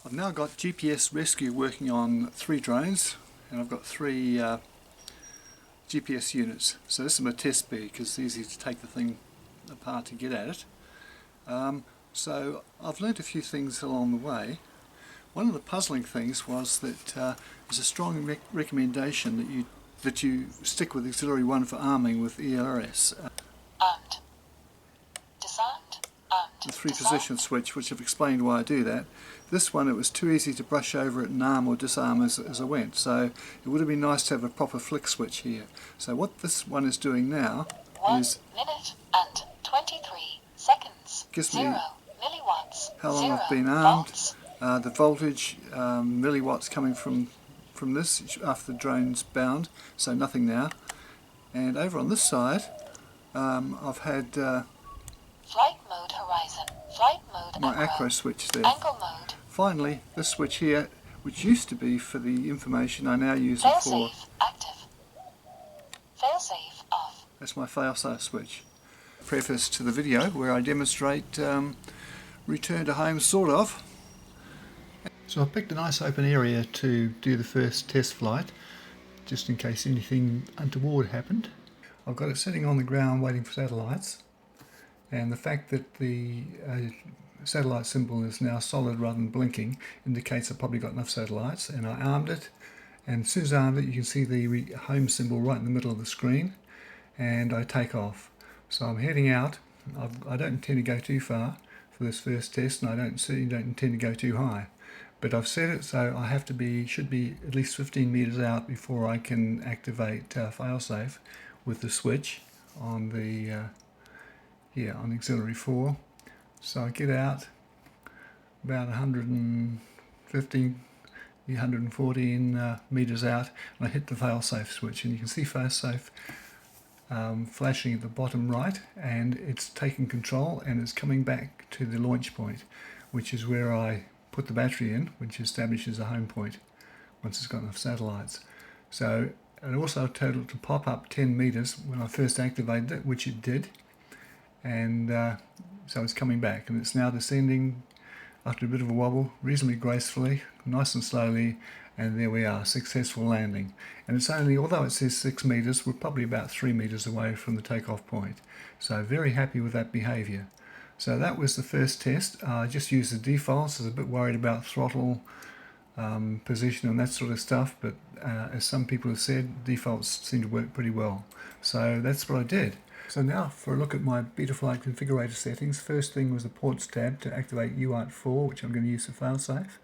I've now got GPS rescue working on 3 drones, and I've got 3 GPS units. So this is my test bed because it's easy to take the thing apart to get at it. So I've learnt a few things along the way. One of the puzzling things was that there's a strong recommendation that you stick with auxiliary 1 for arming with ELRS. Armed. Disarmed. Armed. The 3-position switch, which I've explained why I do that. This one, it was too easy to brush over it and arm or disarm as I went, so it would have been nice to have a proper flick switch here. So what this one is doing now is 1 minute and 23 seconds. gives me 0 milliwatts. how long 0 I've been armed, volts. the voltage, milliwatts coming from this after the drone's bound, so nothing now. And over on this side, I've had Flight mode horizon. Flight mode my Acro switch there. Angle mode. Finally, this switch here, which used to be for the information, I now use it for. Failsafe active. Failsafe off. That's my Failsafe switch. Preface to the video where I demonstrate return to home, sort of. So I picked a nice open area to do the first test flight, just in case anything untoward happened. I've got it sitting on the ground waiting for satellites, and the fact that the satellite symbol is now solid rather than blinking indicates I've probably got enough satellites. And I armed it, and as soon as I armed it, you can see the home symbol right in the middle of the screen, and I take off. So I'm heading out. I don't intend to go too far for this first test, and I certainly don't intend to go too high. But I've set it so I should be at least 15 meters out before I can activate Failsafe with the switch on the on auxiliary 4. So I get out about 115, 114 meters out, and I hit the Failsafe switch, and you can see Failsafe flashing at the bottom right, and it's taking control and it's coming back to the launch point, which is where I put the battery in, which establishes a home point once it's got enough satellites. So it also totaled to pop up 10 meters when I first activated it, which it did, and so it's coming back, and it's now descending after a bit of a wobble, reasonably gracefully, nice and slowly, and there we are, successful landing. And it's only, although it says 6 meters, we're probably about 3 meters away from the takeoff point. So very happy with that behavior. So that was the first test. I just used the defaults. I was a bit worried about throttle position and that sort of stuff, but as some people have said, defaults seem to work pretty well. So that's what I did. So now for a look at my Betaflight configurator settings. First thing was the ports tab to activate UART4, which I'm going to use for Failsafe.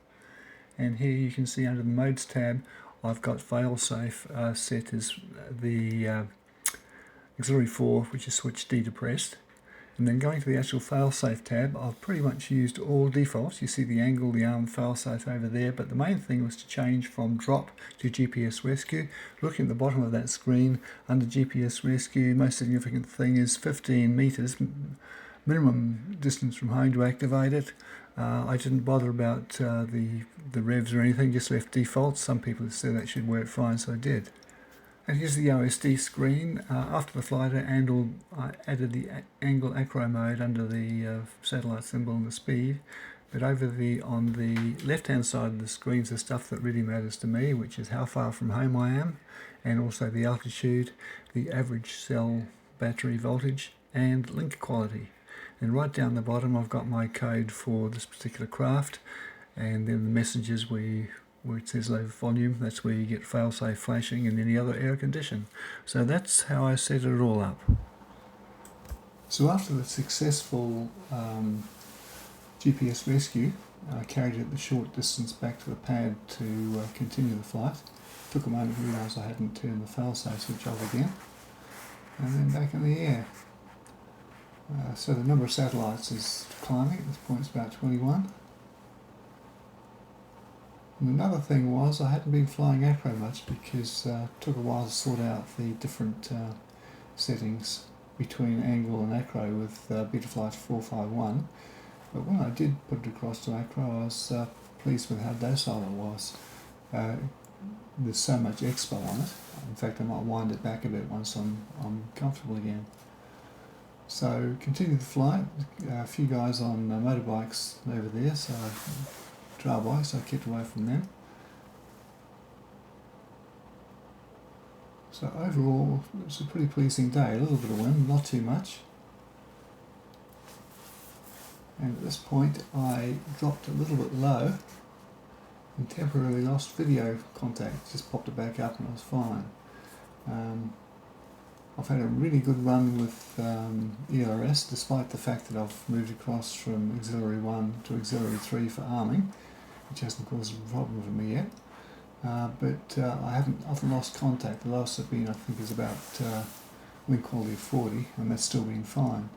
And here you can see under the modes tab, I've got Failsafe set as the auxiliary 4, which is switch D depressed. And then going to the actual Failsafe tab, I've pretty much used all defaults. You see the angle, the arm, Failsafe over there, but the main thing was to change from drop to GPS rescue. Looking at the bottom of that screen, under GPS rescue, most significant thing is 15 meters, minimum distance from home to activate it. I didn't bother about the revs or anything, just left defaults. Some people have said that should work fine, so I did. And here's the OSD screen. After the flight I added the angle Acro mode under the satellite symbol and the speed. But on the left-hand side of the screen is the stuff that really matters to me, which is how far from home I am, and also the altitude, the average cell battery voltage, and link quality. And right down the bottom I've got my code for this particular craft, and then the messages where it says low volume, that's where you get Failsafe flashing and any other error condition. So that's how I set it all up. So after the successful GPS rescue, I carried it the short distance back to the pad to continue the flight. Took a moment to realise I hadn't turned the Failsafe switch off again, and then back in the air. So the number of satellites is climbing. At this point it's about 21. And another thing was I hadn't been flying Acro much because it took a while to sort out the different settings between angle and Acro with Betaflight 451. But when I did put it across to Acro, I was pleased with how docile it was. There's so much expo on it. In fact, I might wind it back a bit once I'm comfortable again. So continue the flight. A few guys on motorbikes over there, so I trail bikes, so I kept away from them. So overall, it was a pretty pleasing day. A little bit of wind, not too much. And at this point, I dropped a little bit low and temporarily lost video contact. Just popped it back up and I was fine. I've had a really good run with ERS, despite the fact that I've moved across from Auxiliary 1 to Auxiliary 3 for arming, which hasn't caused a problem for me yet. But I haven't lost contact. The lowest I've been, I think, is about link quality of 40, and that's still been fine.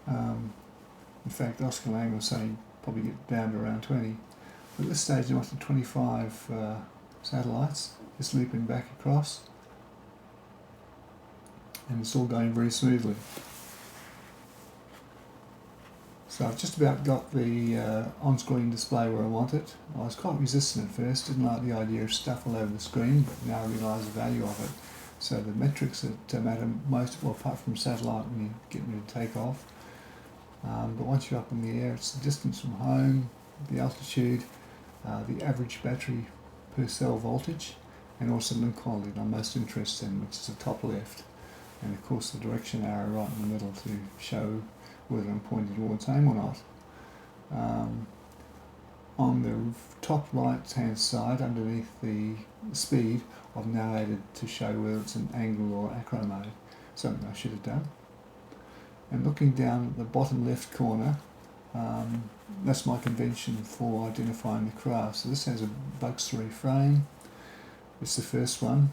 In fact, Oscar Lang was saying probably get down to around 20. But at this stage, I'm up to 25 satellites, just looping back across, and it's all going very smoothly. So I've just about got the on-screen display where I want it. I was quite resistant at first, didn't like the idea of stuff all over the screen, but now I realise the value of it. So the metrics that matter most, well, apart from satellite when you get ready to take off, but once you're up in the air, it's the distance from home, the altitude, the average battery per cell voltage, and also link quality that I'm most interested in, which is the top left, and of course the direction arrow right in the middle to show whether I'm pointed towards home or not. On the top right hand side, underneath the speed, I've now added to show whether it's an angle or acro mode, something I should have done. And looking down at the bottom left corner, that's my convention for identifying the craft. So this has a Bugs 3 frame. It's the first one,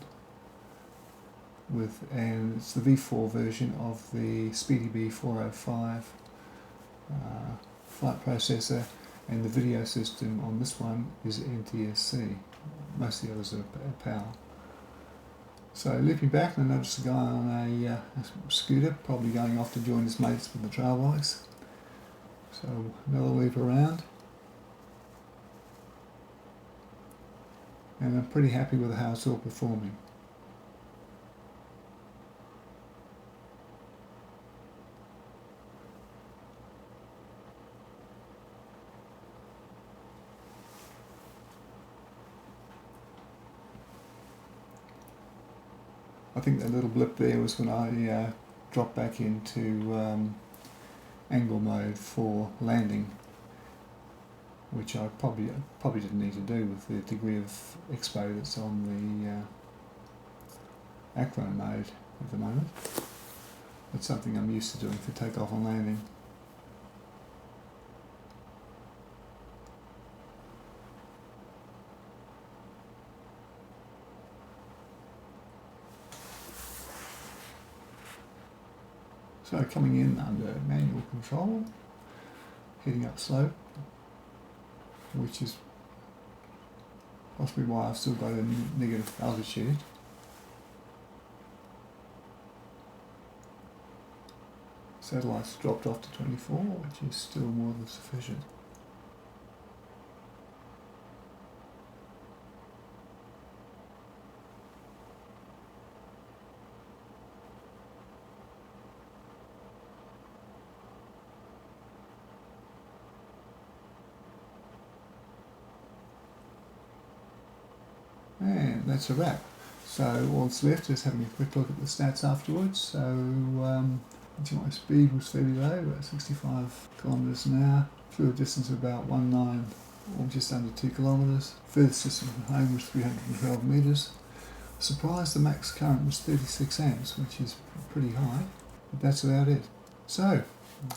and it's the V4 version of the Speedy B405 flight processor, and the video system on this one is NTSC. Most of the others are PAL. So looping back, and I noticed a guy on a scooter, probably going off to join his mates with the trail bikes. So another loop around, and I'm pretty happy with how it's all performing. I think that little blip there was when I dropped back into angle mode for landing, which I probably didn't need to do with the degree of expo that's on the Acro mode at the moment. It's something I'm used to doing for takeoff and landing. So coming in under manual control, heading up slope, which is possibly why I've still got a negative altitude. Satellites dropped off to 24, which is still more than sufficient. And that's a wrap. So all that's left is having a quick look at the stats afterwards. So my speed was fairly low, about 65 kilometres an hour. Flew a distance of about 19 or just under 2 kilometres. Furthest distance from home was 312 metres. Surprised the max current was 36 amps, which is pretty high. But that's about it. So,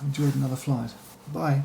enjoyed another flight. Bye.